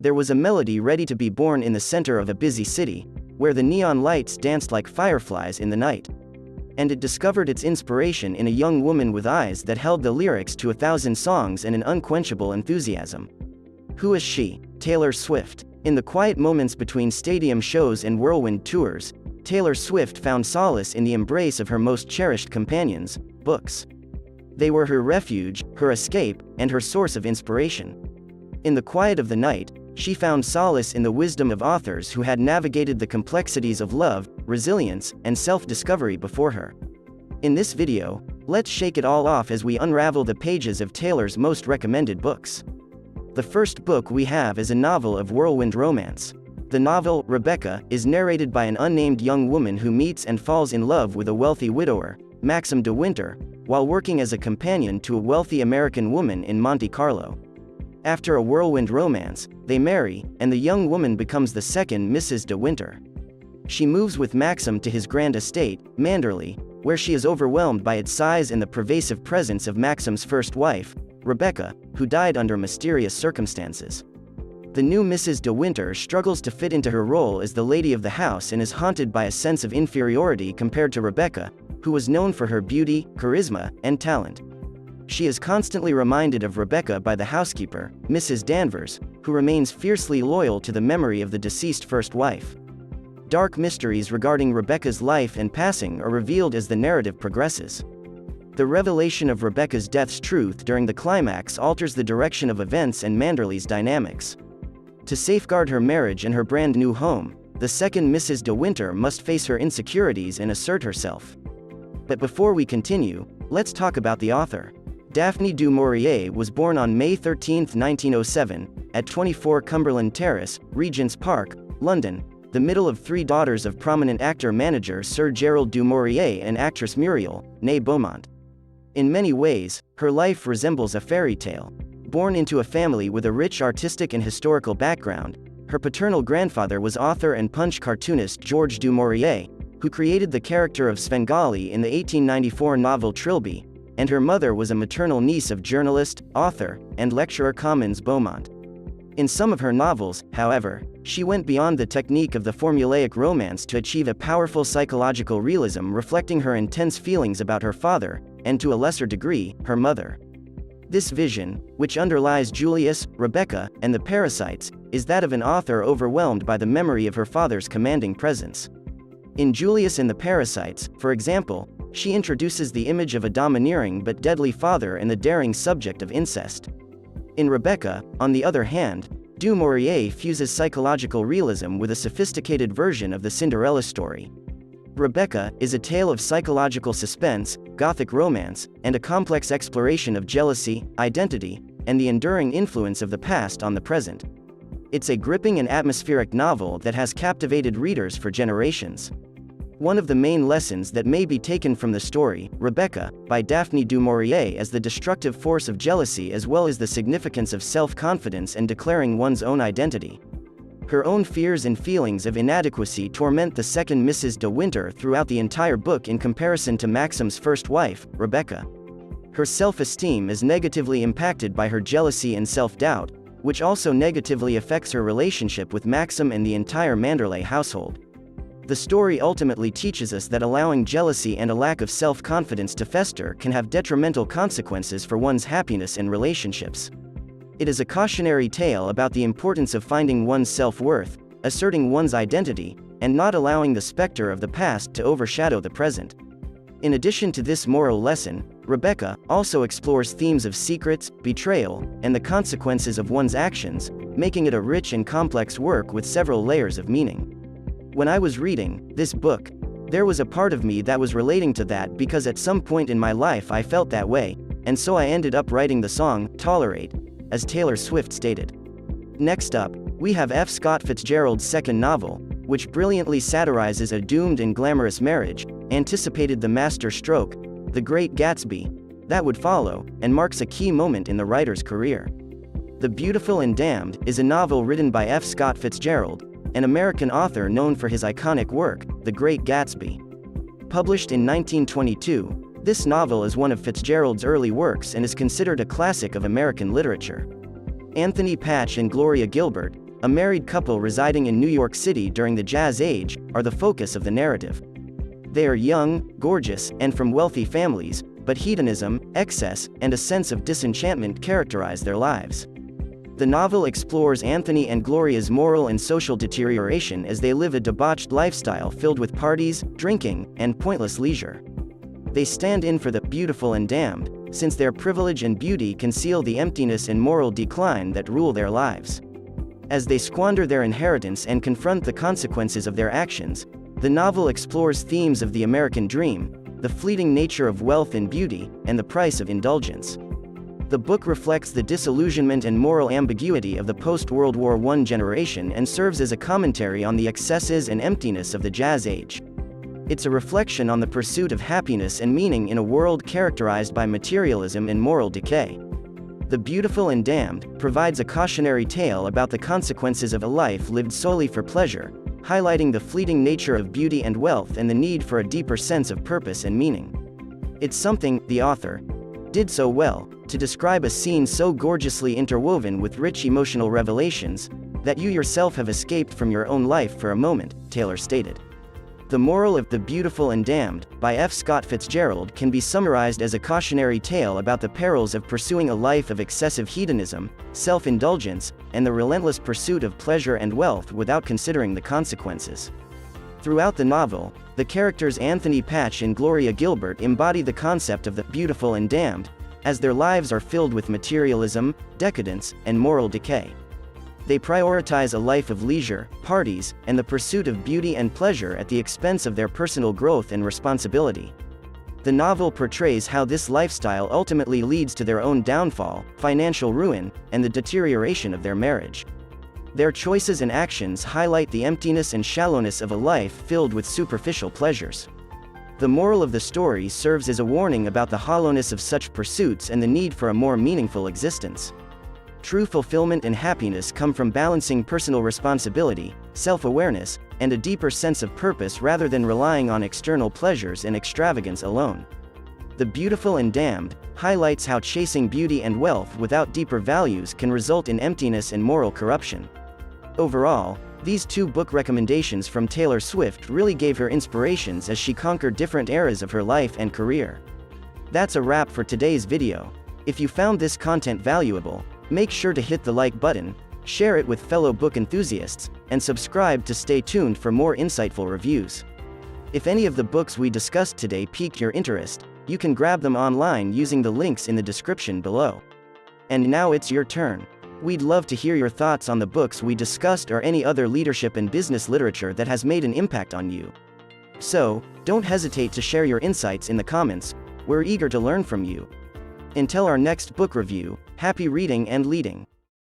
There was a melody ready to be born in the center of a busy city, where the neon lights danced like fireflies in the night. And it discovered its inspiration in a young woman with eyes that held the lyrics to 1,000 songs and an unquenchable enthusiasm. Who is she? Taylor Swift. In the quiet moments between stadium shows and whirlwind tours, Taylor Swift found solace in the embrace of her most cherished companions, books. They were her refuge, her escape, and her source of inspiration. In the quiet of the night, she found solace in the wisdom of authors who had navigated the complexities of love, resilience, and self-discovery before her. In this video, let's shake it all off as we unravel the pages of Taylor's most recommended books. The first book we have is a novel of whirlwind romance. The novel, Rebecca, is narrated by an unnamed young woman who meets and falls in love with a wealthy widower, Maxim de Winter, while working as a companion to a wealthy American woman in Monte Carlo. After a whirlwind romance, they marry, and the young woman becomes the second Mrs. de Winter. She moves with Maxim to his grand estate, Manderley, where she is overwhelmed by its size and the pervasive presence of Maxim's first wife, Rebecca, who died under mysterious circumstances. The new Mrs. de Winter struggles to fit into her role as the lady of the house and is haunted by a sense of inferiority compared to Rebecca, who was known for her beauty, charisma, and talent. She is constantly reminded of Rebecca by the housekeeper, Mrs. Danvers, who remains fiercely loyal to the memory of the deceased first wife. Dark mysteries regarding Rebecca's life and passing are revealed as the narrative progresses. The revelation of Rebecca's death's truth during the climax alters the direction of events and Manderley's dynamics. To safeguard her marriage and her brand new home, the second Mrs. de Winter must face her insecurities and assert herself. But before we continue, let's talk about the author. Daphne du Maurier was born on May 13, 1907, at 24 Cumberland Terrace, Regent's Park, London, the middle of three daughters of prominent actor-manager Sir Gerald du Maurier and actress Muriel, née Beaumont. In many ways, her life resembles a fairy tale. Born into a family with a rich artistic and historical background, her paternal grandfather was author and Punch cartoonist George du Maurier, who created the character of Svengali in the 1894 novel Trilby, and her mother was a maternal niece of journalist, author, and lecturer Commons Beaumont. In some of her novels, however, she went beyond the technique of the formulaic romance to achieve a powerful psychological realism reflecting her intense feelings about her father, and to a lesser degree, her mother. This vision, which underlies Julius, Rebecca, and the Parasites, is that of an author overwhelmed by the memory of her father's commanding presence. In Julius and the Parasites, for example, she introduces the image of a domineering but deadly father and the daring subject of incest. In Rebecca, on the other hand, du Maurier fuses psychological realism with a sophisticated version of the Cinderella story. Rebecca is a tale of psychological suspense, gothic romance, and a complex exploration of jealousy, identity, and the enduring influence of the past on the present. It's a gripping and atmospheric novel that has captivated readers for generations. One of the main lessons that may be taken from the story, Rebecca, by Daphne du Maurier is the destructive force of jealousy as well as the significance of self-confidence and declaring one's own identity. Her own fears and feelings of inadequacy torment the second Mrs. de Winter throughout the entire book in comparison to Maxim's first wife, Rebecca. Her self-esteem is negatively impacted by her jealousy and self-doubt, which also negatively affects her relationship with Maxim and the entire Manderley household. The story ultimately teaches us that allowing jealousy and a lack of self-confidence to fester can have detrimental consequences for one's happiness and relationships. It is a cautionary tale about the importance of finding one's self-worth, asserting one's identity, and not allowing the specter of the past to overshadow the present. In addition to this moral lesson, Rebecca also explores themes of secrets, betrayal, and the consequences of one's actions, making it a rich and complex work with several layers of meaning. When I was reading this book, there was a part of me that was relating to that because at some point in my life I felt that way, and so I ended up writing the song, Tolerate, as Taylor Swift stated. Next up, we have F. Scott Fitzgerald's second novel, which brilliantly satirizes a doomed and glamorous marriage, anticipated the master stroke, The Great Gatsby, that would follow, and marks a key moment in the writer's career. The Beautiful and Damned is a novel written by F. Scott Fitzgerald, an American author known for his iconic work, The Great Gatsby. Published in 1922, this novel is one of Fitzgerald's early works and is considered a classic of American literature. Anthony Patch and Gloria Gilbert, a married couple residing in New York City during the Jazz Age, are the focus of the narrative. They are young, gorgeous, and from wealthy families, but hedonism, excess, and a sense of disenchantment characterize their lives. The novel explores Anthony and Gloria's moral and social deterioration as they live a debauched lifestyle filled with parties, drinking, and pointless leisure. They stand in for the beautiful and damned, since their privilege and beauty conceal the emptiness and moral decline that rule their lives. As they squander their inheritance and confront the consequences of their actions, the novel explores themes of the American dream, the fleeting nature of wealth and beauty, and the price of indulgence. The book reflects the disillusionment and moral ambiguity of the post-World War I generation and serves as a commentary on the excesses and emptiness of the Jazz Age. It's a reflection on the pursuit of happiness and meaning in a world characterized by materialism and moral decay. The Beautiful and Damned provides a cautionary tale about the consequences of a life lived solely for pleasure, highlighting the fleeting nature of beauty and wealth and the need for a deeper sense of purpose and meaning. It's something the author did so well to describe a scene so gorgeously interwoven with rich emotional revelations that you yourself have escaped from your own life for a moment, Taylor stated. The moral of The Beautiful and Damned, by F. Scott Fitzgerald, can be summarized as a cautionary tale about the perils of pursuing a life of excessive hedonism, self-indulgence, and the relentless pursuit of pleasure and wealth without considering the consequences. Throughout the novel, the characters Anthony Patch and Gloria Gilbert embody the concept of the beautiful and damned, as their lives are filled with materialism, decadence, and moral decay. They prioritize a life of leisure, parties, and the pursuit of beauty and pleasure at the expense of their personal growth and responsibility. The novel portrays how this lifestyle ultimately leads to their own downfall, financial ruin, and the deterioration of their marriage. Their choices and actions highlight the emptiness and shallowness of a life filled with superficial pleasures. The moral of the story serves as a warning about the hollowness of such pursuits and the need for a more meaningful existence. True fulfillment and happiness come from balancing personal responsibility, self-awareness, and a deeper sense of purpose rather than relying on external pleasures and extravagance alone. The Beautiful and Damned highlights how chasing beauty and wealth without deeper values can result in emptiness and moral corruption. Overall, these two book recommendations from Taylor Swift really gave her inspirations as she conquered different eras of her life and career. That's a wrap for today's video. If you found this content valuable, make sure to hit the like button, share it with fellow book enthusiasts, and subscribe to stay tuned for more insightful reviews. If any of the books we discussed today piqued your interest, you can grab them online using the links in the description below. And now it's your turn. We'd love to hear your thoughts on the books we discussed or any other leadership and business literature that has made an impact on you. So, don't hesitate to share your insights in the comments. We're eager to learn from you. Until our next book review, happy reading and leading.